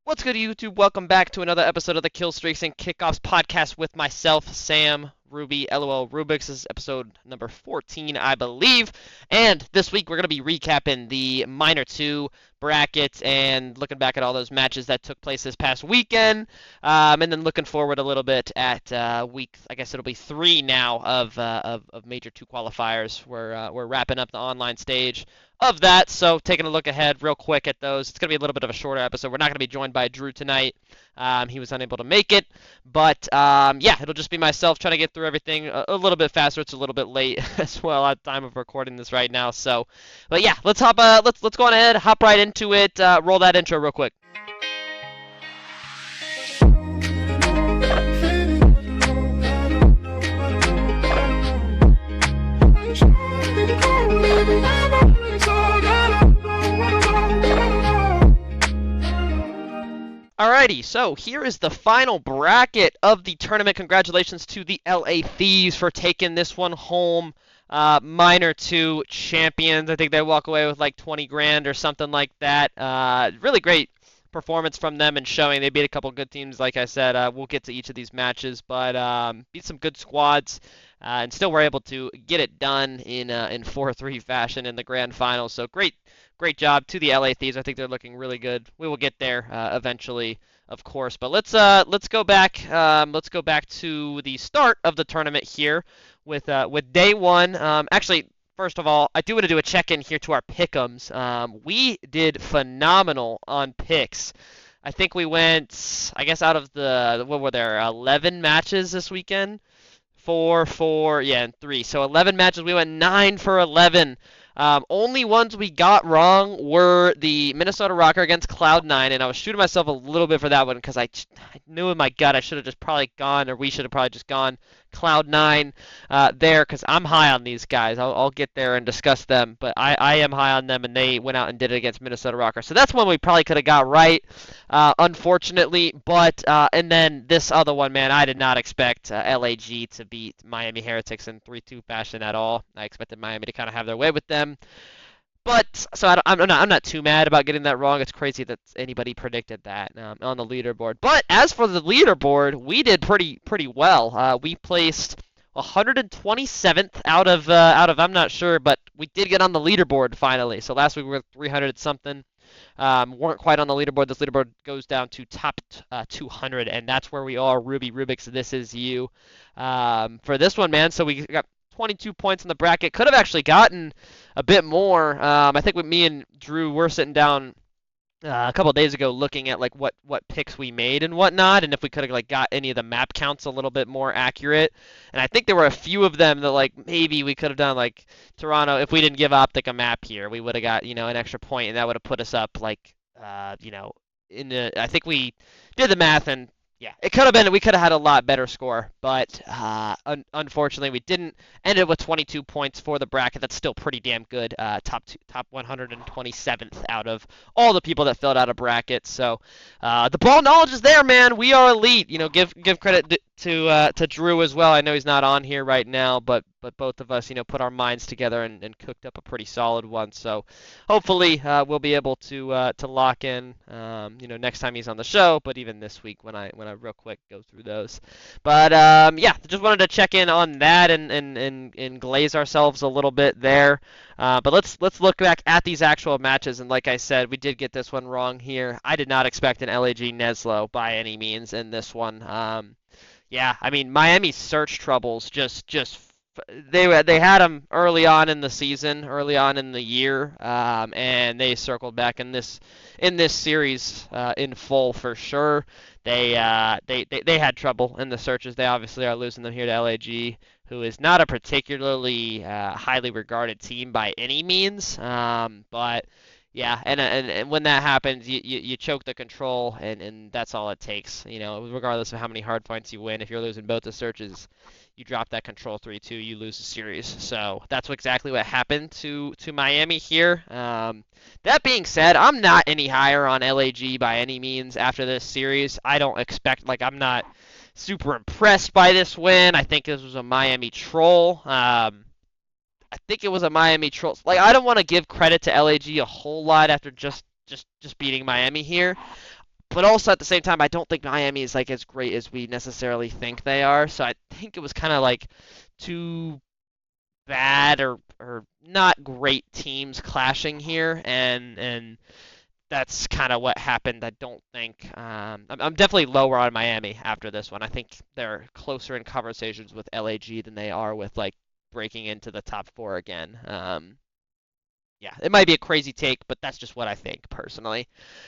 What's good, YouTube? Welcome back to another episode of the Killstreaks and Kickoffs Podcast with myself, Sam, Ruby, LOL Rubix. This is episode number 14, I believe. And this week we're going to be recapping the Minor 2 brackets and looking back at all those matches that took place this past weekend. And then looking forward a little bit at I guess it'll be 3 now of Major 2 qualifiers. We're wrapping up the online stage of that, so taking a look ahead real quick at those. It's going to be a little bit of a shorter episode. We're not going to be joined by Drew tonight. He was unable to make it, but yeah, it'll just be myself trying to get through everything a little bit faster. It's a little bit late as well at the time of recording this right now. So, but yeah, let's go on ahead, hop right into it. Roll that intro real quick. Alrighty, so here is the final bracket of the tournament. Congratulations to the LA Thieves for taking this one home. Minor 2 champions. I think they walk away with like 20 grand or something like that. Really great performance from them and showing they beat a couple good teams. Like I said, we'll get to each of these matches, but beat some good squads. And still were able to get it done in 4-3 fashion in the grand final. So great job to the LA Thieves. I think they're looking really good. We will get there eventually, of course. But let's go back. Let's go back to the start of the tournament here with day one. Actually, first of all, I do want to do a check-in here to our pick'ems. We did phenomenal on picks. I think we went, I guess, out of the, what were there, 11 matches this weekend? 4, and 3. So 11 matches. We went 9 for 11. Only ones we got wrong were the Minnesota Rocker against Cloud9, and I was shooting myself a little bit for that one because I knew in my gut I should have just probably gone, or we should have probably just gone Cloud9 there, because I'm high on these guys. I'll get there and discuss them, but I am high on them, and they went out and did it against Minnesota Rocker. So that's one we probably could have got right, unfortunately. But and then this other one, man, I did not expect LAG to beat Miami Heretics in 3-2 fashion at all. I expected Miami to kind of have their way with them. But so I'm not too mad about getting that wrong. It's crazy that anybody predicted that on the leaderboard. But as for the leaderboard, we did pretty well. We placed 127th out of I'm not sure, but we did get on the leaderboard finally. So last week we were 300 something. Weren't quite on the leaderboard. This leaderboard goes down to top 200, and that's where we are. Rubix, this is you for this one, man. So we got 22 points in the bracket. Could have actually gotten a bit more. I think with me and Drew, we're sitting down a couple of days ago looking at like what picks we made and whatnot, and if we could have like got any of the map counts a little bit more accurate. And I think there were a few of them that like maybe we could have done, like Toronto. If we didn't give Optic a map here, we would have got an extra point, and that would have put us up like in the. I think we did the math, and yeah, it could have been. We could have had a lot better score, but unfortunately, we didn't. Ended with 22 points for the bracket. That's still pretty damn good. Top 127th out of all the people that filled out a bracket. So the ball knowledge is there, man. We are elite. Give credit to Drew as well. I know he's not on here right now, but both of us, put our minds together and cooked up a pretty solid one. So hopefully we'll be able to lock in, next time he's on the show. But even this week when I real quick go through those. But yeah, just wanted to check in on that and glaze ourselves a little bit there. But let's look back at these actual matches. And like I said, we did get this one wrong here. I did not expect an LAG Neslo by any means in this one. Yeah, I mean, Miami's search troubles they had them early on in the season, early on in the year, and they circled back in this series in full for sure. They had trouble in the searches. They obviously are losing them here to LAG, who is not a particularly highly regarded team by any means, but. Yeah, and when that happens, you choke the control, and that's all it takes. Regardless of how many hard points you win, if you're losing both the searches, you drop that control 3-2, you lose the series. So that's exactly what happened to Miami here. That being said, I'm not any higher on LAG by any means after this series. I don't expect, I'm not super impressed by this win. I think this was a Miami troll. I think it was a Miami troll. I don't want to give credit to LAG a whole lot after just beating Miami here. But also at the same time, I don't think Miami is like as great as we necessarily think they are. So I think it was kind of like two bad or not great teams clashing here, and that's kind of what happened. I don't think I'm definitely lower on Miami after this one. I think they're closer in conversations with LAG than they are with like breaking into the top four again. Yeah, it might be a crazy take, but that's just what I think personally.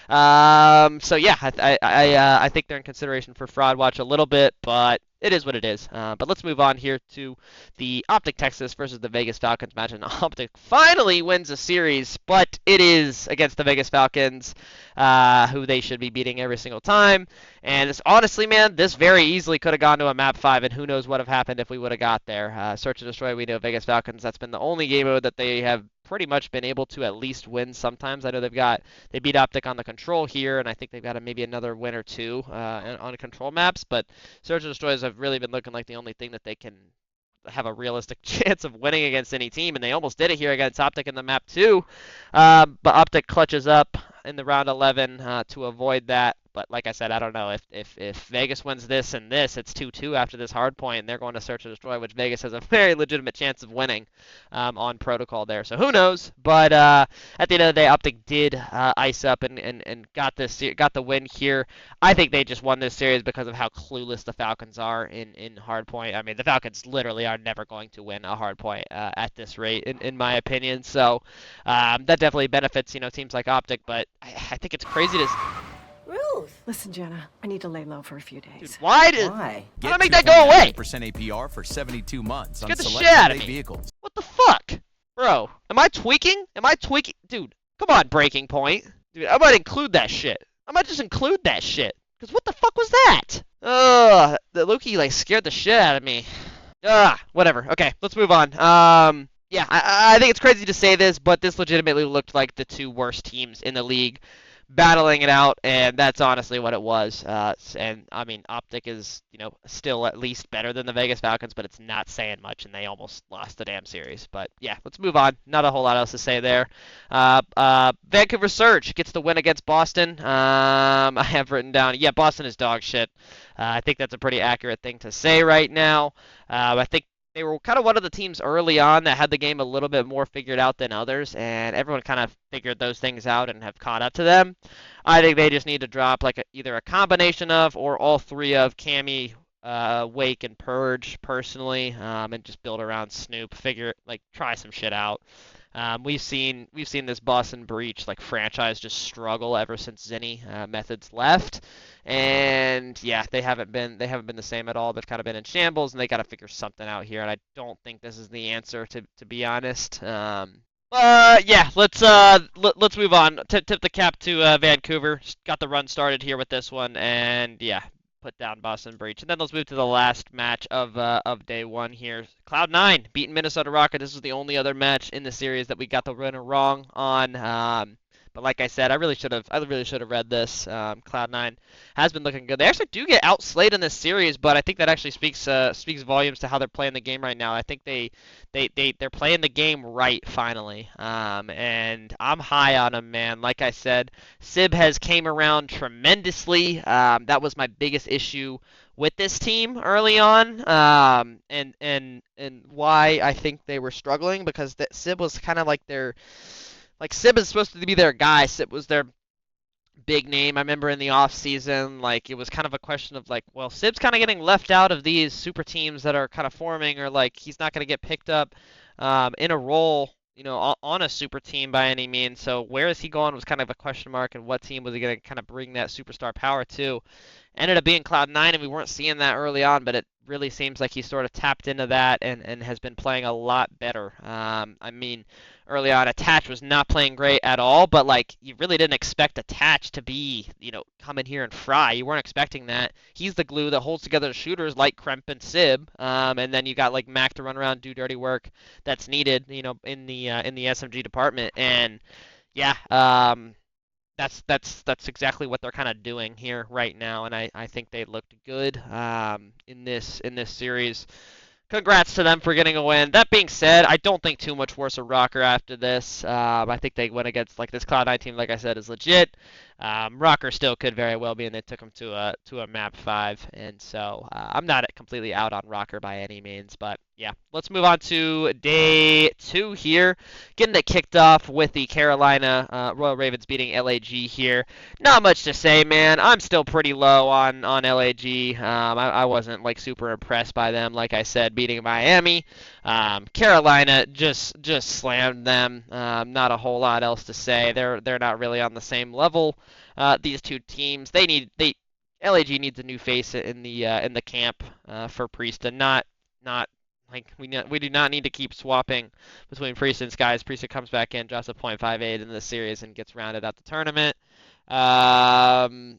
So yeah, I think they're in consideration for fraud watch a little bit, but it is what it is. But let's move on here to the Optic Texas versus the Vegas Falcons match. And Optic finally wins a series, but it is against the Vegas Falcons, who they should be beating every single time. And it's, honestly, man, this very easily could have gone to a map 5, and who knows what would have happened if we would have got there. Search and Destroy, we know Vegas Falcons. That's been the only game mode that they have pretty much been able to at least win sometimes. I know they beat Optic on the control here, and I think they've got maybe another win or two on control maps. But Search and Destroys have really been looking like the only thing that they can have a realistic chance of winning against any team, and they almost did it here against Optic in the map 2. But Optic clutches up in the round 11 to avoid that. But like I said, I don't know if Vegas wins this and this, it's 2-2 after this hard point, and they're going to Search and Destroy, which Vegas has a very legitimate chance of winning on protocol there. So who knows? But at the end of the day, Optic did ice up and got the win here. I think they just won this series because of how clueless the Falcons are in hardpoint. I mean, the Falcons literally are never going to win a hardpoint at this rate, in my opinion. So that definitely benefits teams like Optic. But I think it's crazy to. Ruth. Listen, Jenna, I need to lay low for a few days. Dude, why? Why? Why not make that go away? Percent APR for 72 months on Get the select shit out of me. vehicles. What the fuck? Bro, am I tweaking? Dude, come on, Breaking Point. Dude, I might include that shit. I might just include that shit. Because what the fuck was that? Ugh, the Loki, scared the shit out of me. Whatever. Okay, let's move on. Yeah, I think it's crazy to say this, but this legitimately looked like the two worst teams in the league battling it out, and that's honestly what it was. And I mean, Optic is, still at least better than the Vegas Falcons, but it's not saying much, and they almost lost the damn series. But yeah, let's move on. Not a whole lot else to say there. Vancouver Surge gets the win against Boston. I have written down, yeah, Boston is dog shit. I think that's a pretty accurate thing to say right now. I think they were kind of one of the teams early on that had the game a little bit more figured out than others, and everyone kind of figured those things out and have caught up to them. I think they just need to drop either a combination of or all three of Cammy, Wake, and Purge personally, and just build around Snoop. Try some shit out. We've seen this Boston Breach franchise just struggle ever since Zinni Methods left, and yeah, they haven't been the same at all. They've kind of been in shambles, and they got to figure something out here. And I don't think this is the answer, to be honest. Yeah, let's move on. Tip the cap to Vancouver. Got the run started here with this one, and yeah, put down Boston Breach. And then let's move to the last match of day one here. Cloud9 beating Minnesota Rocket. This was the only other match in the series that we got the winner wrong on. But like I said, I really should have read this. Cloud9 has been looking good. They actually do get outslayed in this series, but I think that actually speaks volumes to how they're playing the game right now. I think they're playing the game right finally. And I'm high on them, man. Like I said, Sib has came around tremendously. That was my biggest issue with this team early on, and why I think they were struggling, because Sib was kind of Sib is supposed to be their guy. Sib was their big name. I remember in the off season, it was kind of a question of well, Sib's kind of getting left out of these super teams that are kind of forming, or he's not going to get picked up in a role, on a super team by any means. So where is he going was kind of a question mark, and what team was he going to kind of bring that superstar power to? Ended up being Cloud9, and we weren't seeing that early on, but it really seems like he sort of tapped into that and has been playing a lot better. I mean, early on, Attach was not playing great at all, but you really didn't expect Attach to be, come in here and fry. You weren't expecting that. He's the glue that holds together the shooters like Kremp and Sib, and then you got Mac to run around, do dirty work that's needed, in the SMG department. And yeah, that's exactly what they're kind of doing here right now, and I think they looked good in this series. Congrats to them for getting a win. That being said, I don't think too much worse of Rocker after this. I think they went against this Cloud9 team, like I said, is legit. Rocker still could very well be, and they took him to a map 5, and so I'm not completely out on Rocker by any means, but yeah, let's move on to day 2 here. Getting it kicked off with the Carolina Royal Ravens beating LAG here. Not much to say, man. I'm still pretty low on LAG. I wasn't like super impressed by them, like I said, beating Miami. Carolina just slammed them. Not a whole lot else to say. They're not really on the same level. These two teams, LAG needs a new face in the camp for Priest, and not like we do not need to keep swapping between Priest and Skies. Priest comes back in, drops a .58 in the series, and gets rounded out the tournament. They're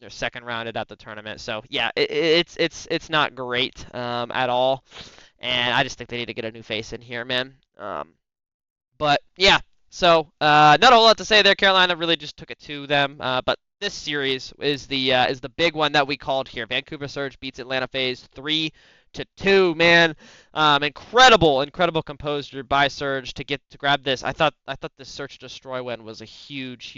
second rounded at the tournament, so yeah, it's not great at all, and I just think they need to get a new face in here, man. But yeah, so not a whole lot to say there. Carolina really just took it to them, but this series is the big one that we called here. Vancouver Surge beats Atlanta FaZe 3-2, man. Incredible composure by Surge to grab this. I thought this Search Destroy win was a huge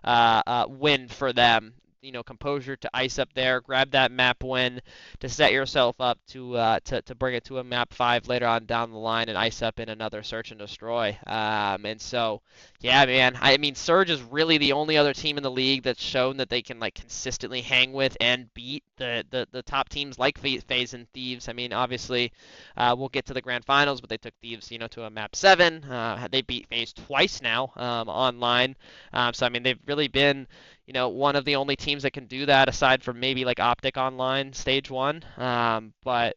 win for them. You know, composure to ice up there, grab that map win to set yourself up to bring it to a map 5 later on down the line and ice up in another Search and Destroy. And so, yeah, man, I mean, Surge is really the only other team in the league that's shown that they can like consistently hang with and beat the top teams like FaZe and Thieves. I mean, obviously, we'll get to the grand finals, but they took Thieves, to a map 7. They beat FaZe twice now online. So I mean, they've really been one of the only teams that can do that aside from maybe like Optic Online Stage 1. But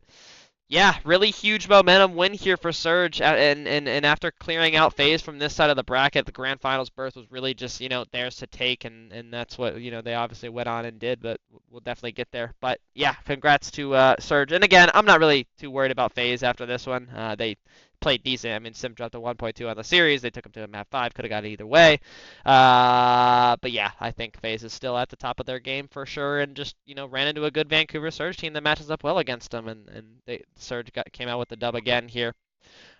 yeah, really huge momentum win here for Surge. And after clearing out FaZe from this side of the bracket, the grand finals berth was really just, theirs to take. And that's what, they obviously went on and did, but we'll definitely get there. But yeah, congrats to Surge. And again, I'm not really too worried about FaZe after this one. They played decent. I mean, Sim dropped a 1.2 on the series. They took him to a map 5. Could have got it either way. But yeah, I think FaZe is still at the top of their game for sure, and just ran into a good Vancouver Surge team that matches up well against them, and Surge came out with the dub again here.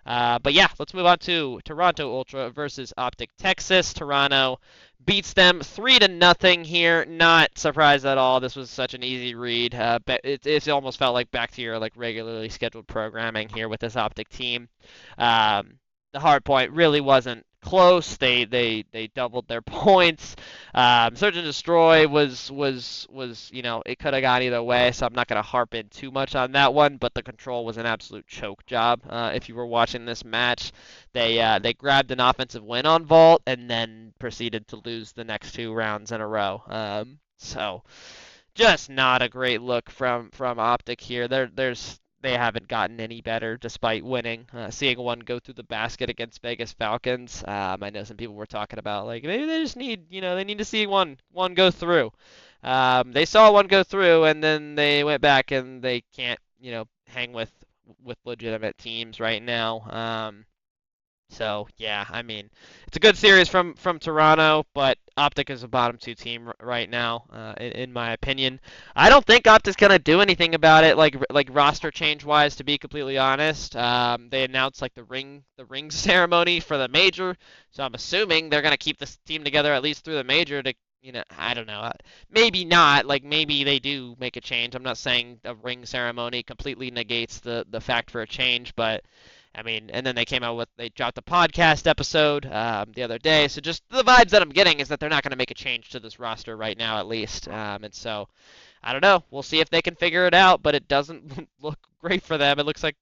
But yeah, let's move on to Toronto Ultra versus Optic Texas. Toronto beats them 3-0 here. Not surprised at all. This was such an easy read. But it almost felt like back to your like regularly scheduled programming here with this Optic team. The hard point really wasn't close. They doubled their points. Search and Destroy was it could have gone either way, so I'm not going to harp in too much on that one, but the control was an absolute choke job. If you were watching this match, they grabbed an offensive win on Vault and then proceeded to lose the next 2 rounds in a row. So just not a great look from Optic here. They haven't gotten any better despite winning. Seeing one go through the basket against Vegas Falcons. I know some people were talking about like maybe they just need they need to see one go through. They saw one go through and then they went back and they can't hang with legitimate teams right now. So yeah, I mean, it's a good series from Toronto, but Optic is a bottom 2 team right now, in my opinion. I don't think Optic's gonna do anything about it, like roster change wise. To be completely honest, they announced like the ring ceremony for the major, so I'm assuming they're gonna keep this team together at least through the major. To I don't know, maybe not. Like maybe they do make a change. I'm not saying a ring ceremony completely negates the fact for a change, but. I mean, and then they dropped a podcast episode the other day. So just the vibes that I'm getting is that they're not going to make a change to this roster right now, at least. And so, I don't know. We'll see if they can figure it out, but it doesn't look great for them. It looks like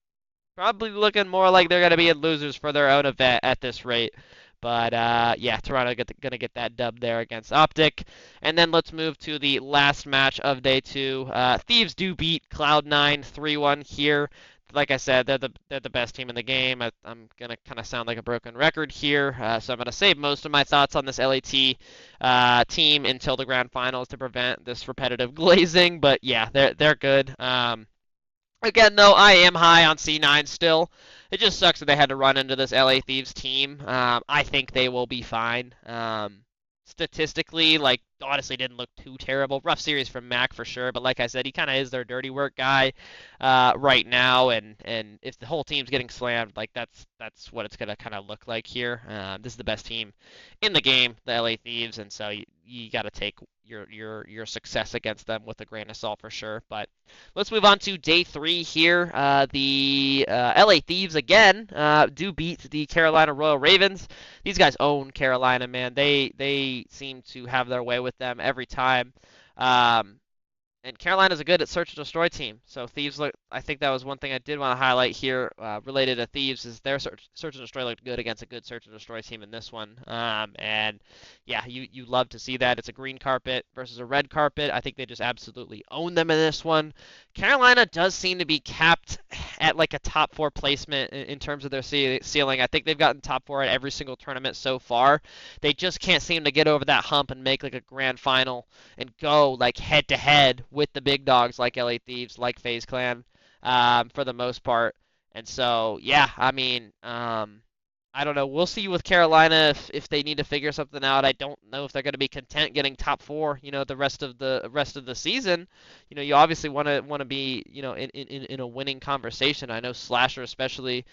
probably looking more like they're going to be in losers for their own event at this rate. But yeah, Toronto going to get that dub there against Optic. And then let's move to the last match of day 2. Thieves do beat Cloud9 3-1 here. Like I said, they're the best team in the game. I'm gonna kind of sound like a broken record here, so I'm gonna save most of my thoughts on this LAT team until the grand finals to prevent this repetitive glazing. But yeah, they're good. Again, though, I am high on C9 still. It just sucks that they had to run into this LA Thieves team. I think they will be fine. Statistically, like, honestly didn't look too terrible. Rough series from Mac for sure, but like I said, he kind of is their dirty work guy right now, and if the whole team's getting slammed, like that's what it's going to kind of look like here. This is the best team in the game, the LA Thieves, and so you got to take your success against them with a grain of salt for sure. But let's move on to day 3 here. The LA Thieves again do beat the Carolina Royal Ravens. These guys own Carolina, man. They seem to have their way with them every time. And Carolina's a good at search and destroy team. So Thieves look. I think that was one thing I did want to highlight here related to Thieves is their search and destroy looked good against a good search and destroy team in this one. And yeah, you love to see that. It's a green carpet versus a red carpet. I think they just absolutely own them in this one. Carolina does seem to be capped at like a top 4 placement in terms of their ceiling. I think they've gotten top 4 at every single tournament so far. They just can't seem to get over that hump and make like a grand final and go like head to head with the big dogs like LA Thieves, like FaZe Clan, for the most part. And so, yeah, I mean, I don't know. We'll see with Carolina if they need to figure something out. I don't know if they're going to be content getting top 4, the rest of the season. You obviously want to be, in a winning conversation. I know Slasher especially,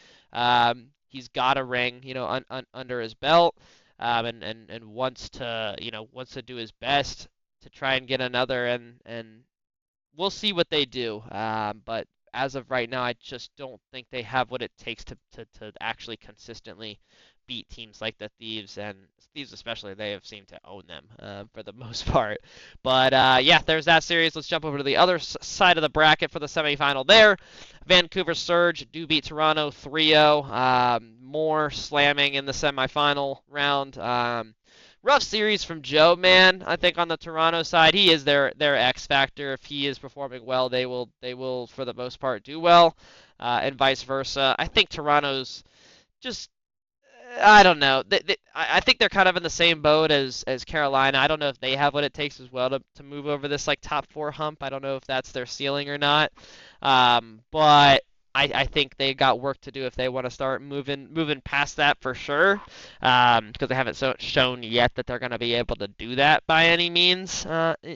he's got a ring, under his belt, and wants to do his best to try and get another, and we'll see what they do. But as of right now, I just don't think they have what it takes to actually consistently beat teams like the Thieves, and Thieves especially. They have seemed to own them for the most part. But yeah, there's that series. Let's jump over to the other side of the bracket for the semifinal there. Vancouver Surge do beat Toronto 3-0. More slamming in the semifinal round. Rough series from Joe, man. I think on the Toronto side, he is their X factor. If he is performing well, they will for the most part do well, and vice versa. I think Toronto's just, I don't know. I think they're kind of in the same boat as Carolina. I don't know if they have what it takes as well to move over this like top 4 hump. I don't know if that's their ceiling or not. But I think they got work to do if they want to start moving past that for sure, because they haven't shown yet that they're going to be able to do that by any means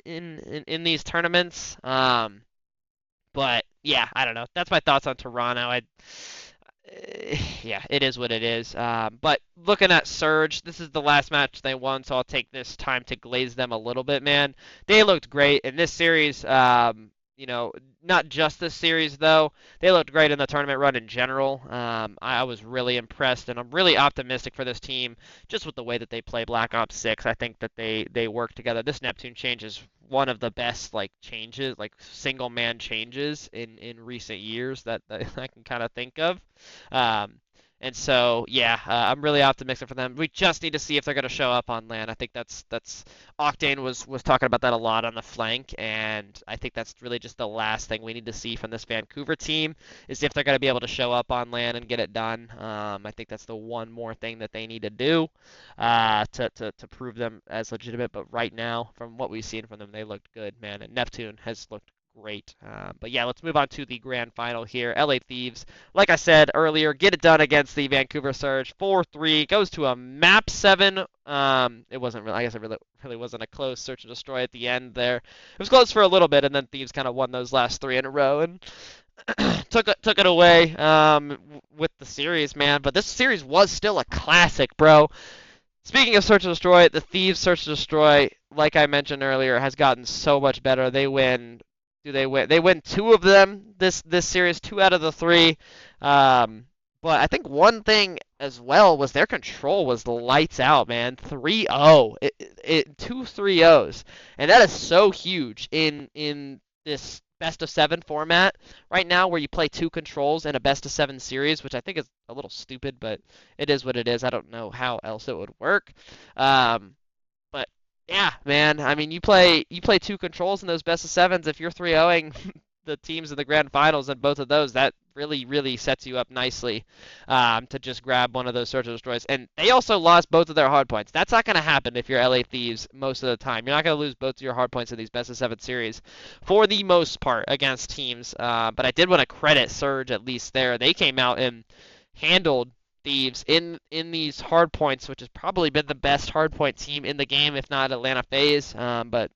in these tournaments. But yeah, I don't know. That's my thoughts on Toronto. Yeah, it is what it is. But looking at Surge, this is the last match they won, so I'll take this time to glaze them a little bit, man. They looked great in this series. Not just this series, though. They looked great in the tournament run in general. I was really impressed, and I'm really optimistic for this team just with the way that they play Black Ops 6. I think that they work together. This Neptune change is one of the best changes, single-man changes in recent years that I can kind of think of. And so, yeah, I'm really optimistic for them. We just need to see if they're going to show up on LAN. I think that's Octane was talking about that a lot on the flank, and I think that's really just the last thing we need to see from this Vancouver team is if they're going to be able to show up on LAN and get it done. I think that's the one more thing that they need to do to prove them as legitimate. But right now, from what we've seen from them, they looked good, man. And Neptune has looked great. But yeah, let's move on to the grand final here. LA Thieves, like I said earlier, get it done against the Vancouver Surge. 4-3, goes to a map 7. It wasn't really, I guess it really wasn't a close search and destroy at the end there. It was close for a little bit, and then Thieves kind of won those last 3 in a row and took it away with the series, man. But this series was still a classic, bro. Speaking of search and destroy, the Thieves search and destroy, like I mentioned earlier, has gotten so much better. They win. They win 2 of them this series, 2 out of the 3. But I think one thing as well was their control was lights out, man. 3-0, 2 3-0s, and that is so huge in this best of 7 format right now, where you play 2 controls in a best of 7 series, which I think is a little stupid, but it is what it is. I don't know how else it would work. But yeah, man. I mean, you play 2 controls in those best of 7s. If you're 3-0ing the teams in the grand finals in both of those, that really, really sets you up nicely to just grab one of those search and destroys. And they also lost both of their hard points. That's not going to happen if you're LA Thieves most of the time. You're not going to lose both of your hard points in these best of 7 series for the most part against teams. But I did want to credit Surge at least there. They came out and handled Thieves in these hard points, which has probably been the best hard point team in the game, if not Atlanta FaZe. But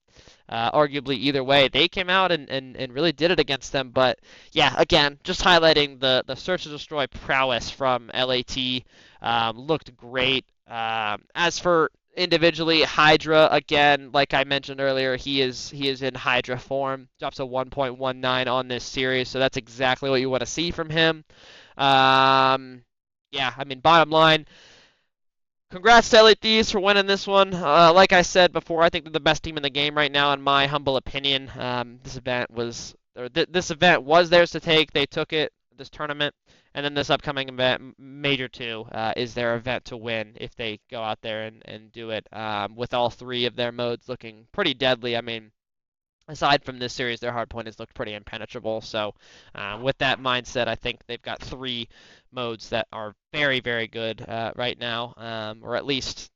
arguably either way, they came out and really did it against them. But yeah, again, just highlighting the search and destroy prowess from LAT. Looked great. As for individually, Hydra, again, like I mentioned earlier, he is in Hydra form. Drops a 1.19 on this series, so that's exactly what you want to see from him. Yeah, I mean, bottom line, congrats to LA Thieves for winning this one. Like I said before, I think they're the best team in the game right now, in my humble opinion. This event was theirs to take. They took it, this tournament, and then this upcoming event, Major 2, is their event to win if they go out there and do it. With all three of their modes looking pretty deadly. I mean, aside from this series, their hardpoint has looked pretty impenetrable. So, with that mindset, I think they've got three modes that are very, very good right now, or at least,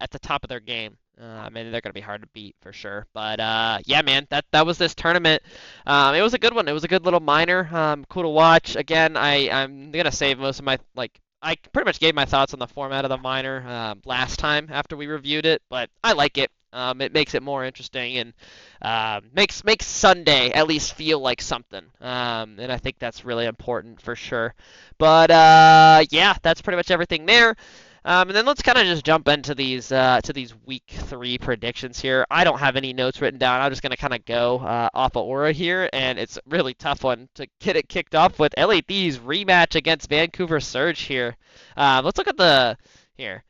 at the top of their game. I mean, they're going to be hard to beat for sure. But yeah, man, that was this tournament. It was a good one. It was a good little minor. Cool to watch. Again, I'm going to save most of my I pretty much gave my thoughts on the format of the minor last time after we reviewed it, but I like it. It makes it more interesting and makes Sunday at least feel like something. And I think that's really important for sure. But yeah, that's pretty much everything there. And then let's kind of just jump into these week 3 predictions here. I don't have any notes written down. I'm just gonna kind of go off of Aura here, and it's a really tough one to get it kicked off with. LAD's rematch against Vancouver Surge here. Let's look at the here.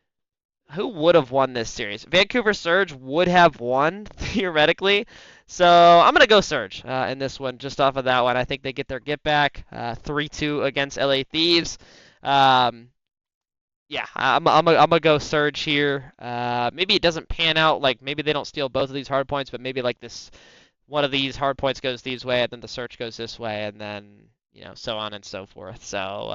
Who would have won this series? Vancouver Surge would have won theoretically. So I'm gonna go Surge in this one, just off of that one. I think they get their get back 3-2 against LA Thieves. Yeah, I'm gonna go Surge here. Maybe it doesn't pan out. Like maybe they don't steal both of these hard points, but maybe like this one of these hard points goes Thieves' way, and then the Surge goes this way, and then so on and so forth. So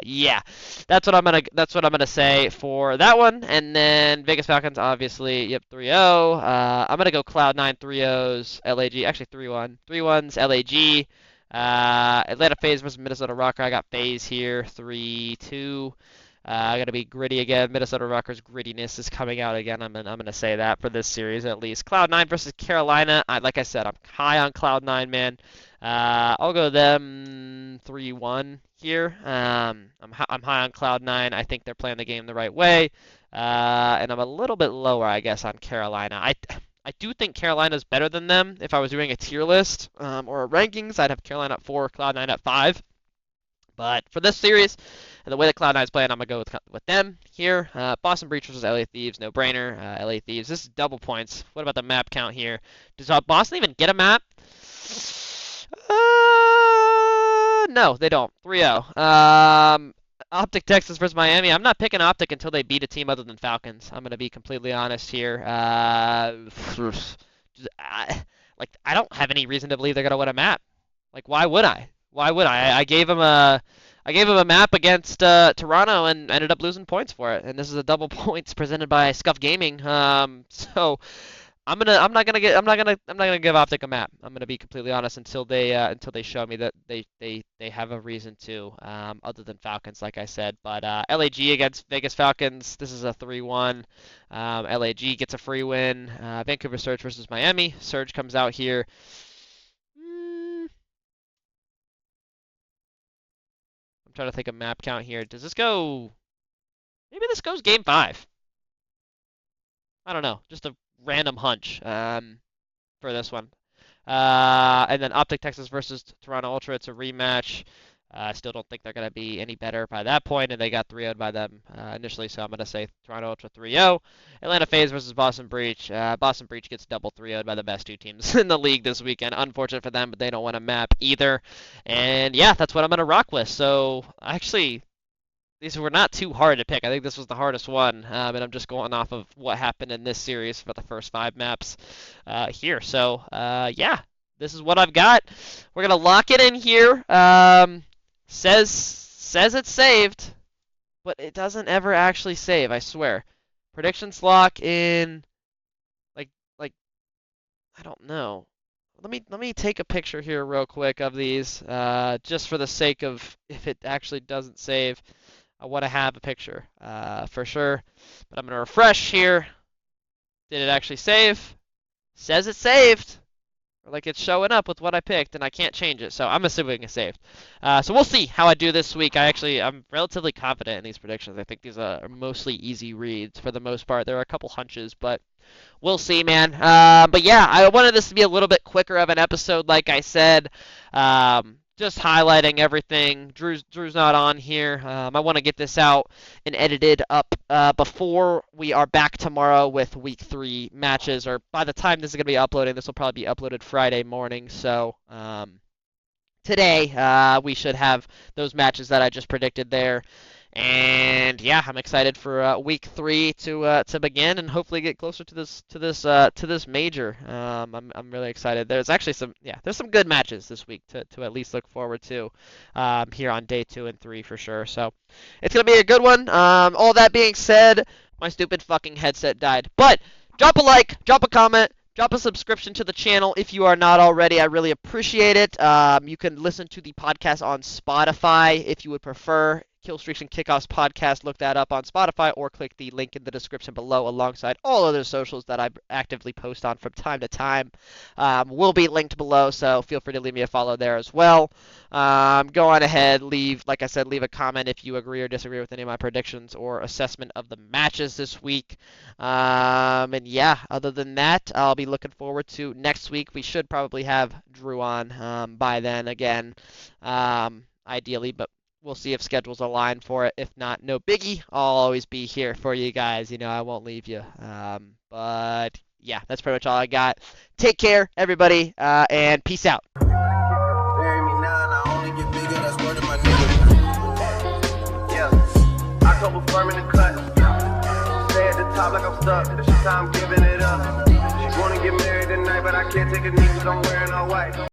yeah, that's what I'm gonna say for that one. And then Vegas Falcons, obviously, yep, 3-0. I'm gonna go Cloud9 3-0s, LAG, actually 3-1, 3-1s LAG. Atlanta FaZe versus Minnesota Rocker. I got FaZe here, 3-2. Gonna be gritty again. Minnesota Rockers' grittiness is coming out again. I'm gonna say that for this series at least. Cloud9 versus Carolina. Like I said, I'm high on Cloud9, man. I'll go them 3-1 here. I'm high on Cloud9. I think they're playing the game the right way. And I'm a little bit lower, I guess, on Carolina. I do think Carolina's better than them. If I was doing a tier list or a rankings, I'd have Carolina at 4, Cloud9 at 5. But for this series, and the way that Cloud9 is playing, I'm going to go with them here. Boston Breach versus LA Thieves, no brainer. LA Thieves, this is double points. What about the map count here? Does Boston even get a map? No, they don't. 3-0. Optic Texas versus Miami. I'm not picking Optic until they beat a team other than Falcons. I'm going to be completely honest here. I don't have any reason to believe they're going to win a map. Like, why would I? I gave him a map against Toronto and ended up losing points for it. And this is a double points presented by Scuff Gaming. So I'm not gonna give Optic a map. I'm gonna be completely honest until they show me that they have a reason to, other than Falcons, like I said. But LAG against Vegas Falcons. This is a 3-1. LAG gets a free win. Vancouver Surge versus Miami. Surge comes out here. I'm trying to think of map count here. Does this go... Maybe this goes game 5. I don't know. Just a random hunch for this one. And then Optic Texas versus Toronto Ultra. It's a rematch. I still don't think they're going to be any better by that point, and they got 3-0'd by them initially, so I'm going to say Toronto Ultra 3-0. Atlanta FaZe versus Boston Breach. Boston Breach gets double 3-0'd by the best 2 teams in the league this weekend. Unfortunate for them, but they don't win a map either. And yeah, that's what I'm going to rock with. So actually, these were not too hard to pick. I think this was the hardest one, and I'm just going off of what happened in this series for the first 5 maps here. So yeah, this is what I've got. We're going to lock it in here. Says it's saved, but it doesn't ever actually save, I swear. Predictions lock in like I don't know. Let me take a picture here real quick of these just for the sake of if it actually doesn't save. I want to have a picture for sure. But I'm going to refresh here. Did it actually save? Says it saved. Like, it's showing up with what I picked, and I can't change it, so I'm assuming it's saved. So we'll see how I do this week. I'm relatively confident in these predictions. I think these are mostly easy reads for the most part. There are a couple hunches, but we'll see, man. But yeah, I wanted this to be a little bit quicker of an episode, like I said. Just highlighting everything. Drew's not on here. I want to get this out and edited up before we are back tomorrow with Week 3 matches, or by the time this is going to be uploading, this will probably be uploaded Friday morning. So today we should have those matches that I just predicted there. And yeah, I'm excited for Week 3 to begin and hopefully get closer to this major. I'm really excited. There's actually there's some good matches this week to at least look forward to here on day 2 and 3 for sure. So it's gonna be a good one. All that being said, my stupid fucking headset died. But drop a like, drop a comment. Drop a subscription to the channel if you are not already. I really appreciate it. You can listen to the podcast on Spotify if you would prefer. Killstreaks and Kickoffs Podcast. Look that up on Spotify or click the link in the description below alongside all other socials that I actively post on from time to time. Will be linked below, so feel free to leave me a follow there as well. Go on ahead, like I said, leave a comment if you agree or disagree with any of my predictions or assessment of the matches this week. And yeah, other than that, I'll be looking forward to next week. We should probably have Drew on by then again, ideally, but we'll see if schedules align for it. If not, no biggie. I'll always be here for you guys. I won't leave you. But yeah, that's pretty much all I got. Take care, everybody, and peace out. Bury me now and I only get bigger, that's word of my nigga. Yeah, October firm in the cut. Stay at the top like I'm stuck. It's time giving it up. She wanna get married tonight, but I can't take a knee 'cause I'm wearing all white.